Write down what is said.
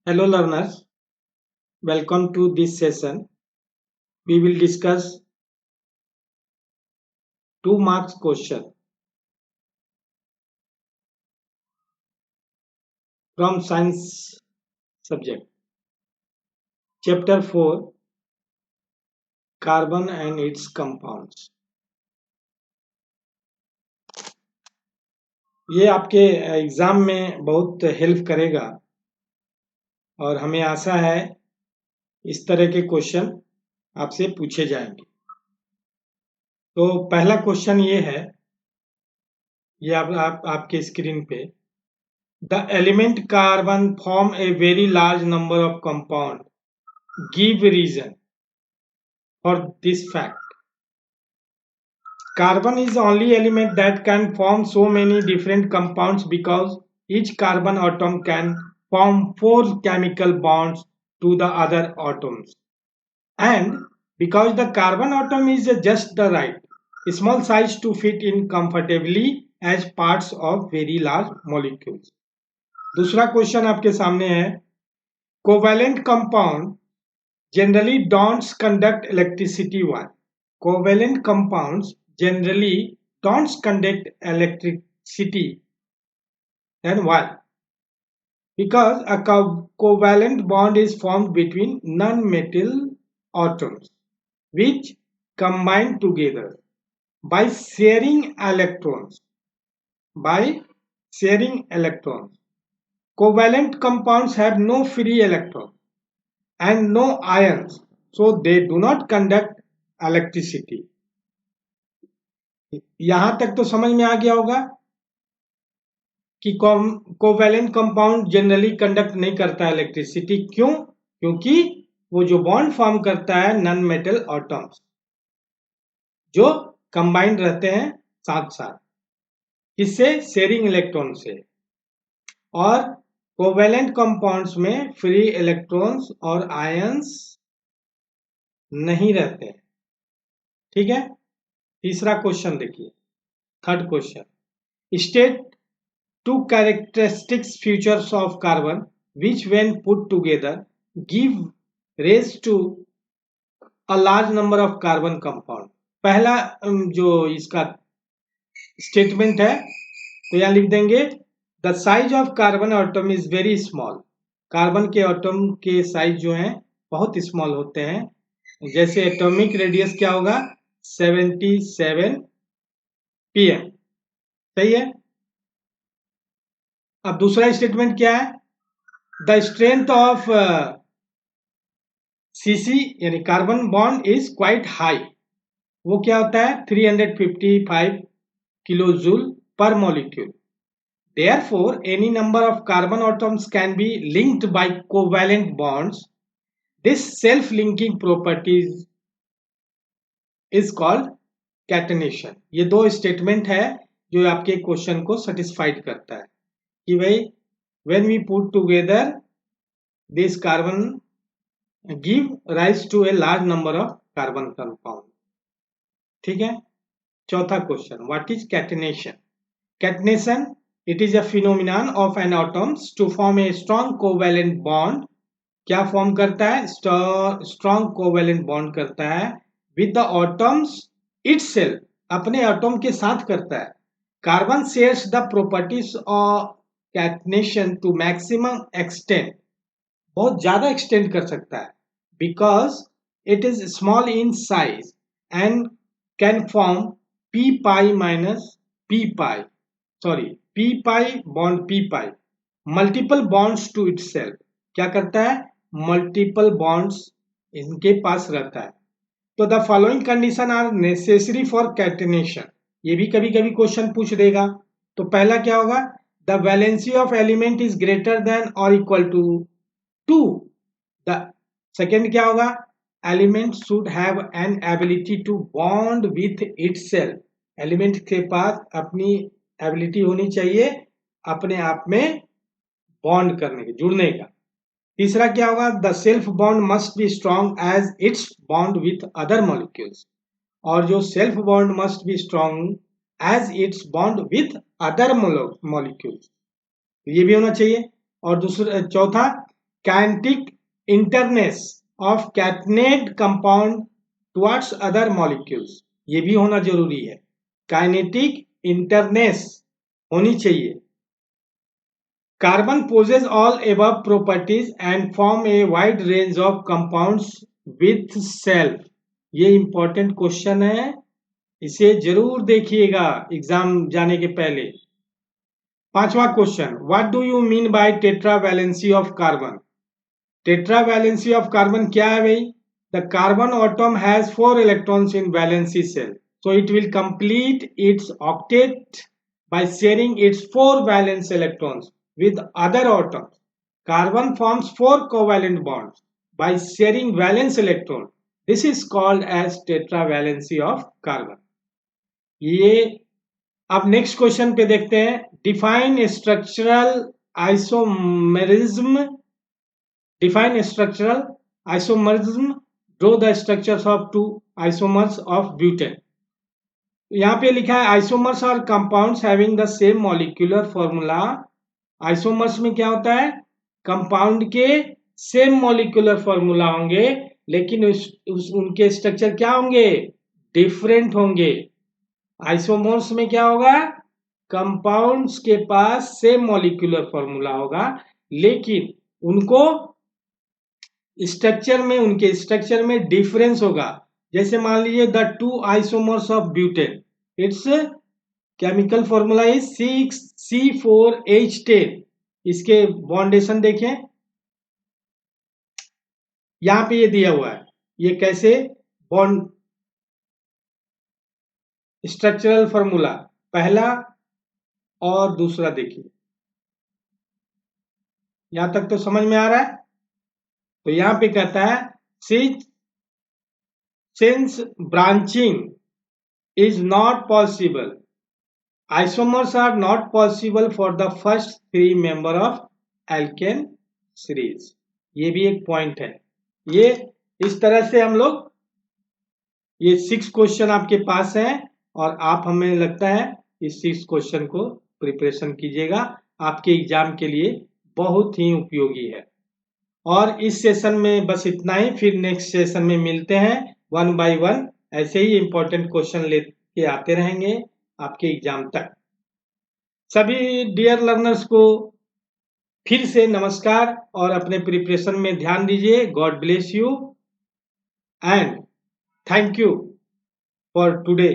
Hello learners, welcome to this session. We will discuss 2 marks question from science subject. Chapter 4 Carbon and its compounds. ये आपके exam में बहुत help करेगा और हमें आशा है इस तरह के क्वेश्चन आपसे पूछे जाएंगे। तो पहला क्वेश्चन ये है, ये आपके स्क्रीन पे, the element carbon form a very large number of compound, give reason for this fact. Carbon is the only element that can form so many different compounds because each carbon atom can form 4 chemical bonds to the other atoms. And because the carbon atom is just the right small size to fit in comfortably as parts of very large molecules. दूसरा question आपके सामने है, covalent compound generally don't conduct electricity. Why? Covalent compounds generally don't conduct electricity. And why? Because a covalent bond is formed between non-metal atoms which combine together by sharing electrons. Covalent compounds have no free electrons and no ions, so they do not conduct electricity. यहां तक तो समझ में आ गया होगा कि covalent compound generally conduct नहीं करता है इलेक्ट्रिसिटी। क्यों? क्योंकि वो जो बॉन्ड फॉर्म करता है नॉन मेटल एटम्स जो कंबाइंड रहते हैं साथ साथ, किससे? शेयरिंग इलेक्ट्रॉन से। और कोवैलेंट कंपाउंड्स में फ्री इलेक्ट्रॉन्स और आयंस नहीं रहते हैं। ठीक है, तीसरा क्वेश्चन देखिए, third question, state 2 characteristics features of carbon which when put together give rise to a large number of carbon compound. पहला जो इसका स्टेटमेंट है तो यहां लिख देंगे, the size of carbon atom is very small. Carbon के एटम के साइज जो हैं बहुत स्मॉल होते हैं। जैसे एटॉमिक रेडियस क्या होगा? 77 pm। सही है। अब दूसरा स्टेटमेंट क्या है? द स्ट्रेंथ ऑफ सीसी यानी carbon bond is quite high. वो क्या होता है? 355 किलो जूल पर molecule. Therefore, any number of carbon atoms can be linked by covalent bonds. This self-linking property is called catenation. ये दो स्टेटमेंट है जो आपके क्वेश्चन को सेटिस्फाइड करता है कि भाई when we put together this carbon give rise to a large number of carbon compound. ठीक है। चौथा question, what is catenation? Catenation, it is a phenomenon of an atoms to form a strong covalent bond. क्या form करता है? Strong covalent bond करता है with the atoms itself, अपने atom के साथ करता है। Carbon shares the properties of catenation to maximum extent, बहुत ज्यादा एक्सटेंड कर सकता है, because it is small in size and can form P pi minus P pi, sorry P pi bond P pi, multiple bonds to itself. क्या करता है? Multiple bonds इनके पास रहता है। तो the following condition are necessary for catenation, ये भी कभी कभी क्वेश्चन पूछ देगा। तो पहला क्या होगा? The valency of element is greater than और इक्वल टू 2। द सेकेंड क्या होगा? Element should have an ability to bond with itself, element के पास अपनी एबिलिटी होनी चाहिए अपने आप में बॉन्ड करने के, जुड़ने का। तीसरा क्या होगा? The self bond must be strong as its bond with other molecules, और जो self bond must be strong as its bond with other molecules, ये भी होना चाहिए। और दूसरा चौथा, kinetic inertness of catenate compound towards other molecules, ये भी होना जरूरी है। काइनेटिक इंटरनेस होनी चाहिए। Carbon possesses all above properties and form a wide range of compounds with self। ये important question है, इसे जरूर देखिएगा एग्जाम जाने के पहले। पांचवा question, what do you mean by tetravalency of carbon? Tetravalency of carbon क्या है भाई? The carbon atom has 4 electrons in valency shell, so it will complete its octet by sharing its 4 valence electrons with other atoms. Carbon forms 4 covalent bonds by sharing valence electron. This is called as tetravalency of carbon. ये अब next question पे देखते हैं। Define structural isomerism. Define structural isomerism, draw the structures of 2 isomers of butane. यहाँ पे लिखा है isomers और compounds having the same molecular formula. Isomers में क्या होता है? कंपाउंड के सेम मॉलिक्यूलर फॉर्मूला होंगे, लेकिन उनके स्ट्रक्चर क्या होंगे? डिफरेंट होंगे। आइसोमर्स में क्या होगा? कंपाउंड्स के पास सेम मॉलिक्यूलर फॉर्मूला होगा, लेकिन उनको उनके स्ट्रक्चर में डिफरेंस होगा। जैसे मान लीजिए the 2 isomers of butane, it's chemical formula is 6C4H10। इसके बॉन्डेशन देखें, यहां पे ये दिया हुआ है, ये कैसे बॉन्ड स्ट्रक्चरल फॉर्मूला पहला और दूसरा देखिए। यहां तक तो समझ में आ रहा है? तो यहां पे कहता है since branching is not possible, isomers are not possible for the first 3 member of alkane series। ये भी एक पॉइंट है। ये इस तरह से हम लोग, ये 6 क्वेश्चन आपके पास हैं और आप, हमें लगता है इस 6 क्वेश्चन को प्रिपरेशन कीजिएगा, आपके एग्जाम के लिए बहुत ही उपयोगी है। और इस सेशन में बस इतना ही, फिर नेक्स्ट सेशन में मिलते हैं 1 by 1। ऐसे ही इंपॉर्टेंट क्वेश्चन लेके आते रहेंगे आपके एग्जाम तक। सभी डियर लर्नर्स को फिर से नमस्कार और अपने प्रिपरेशन में ध्यान दीजिए। God bless you and thank you for today.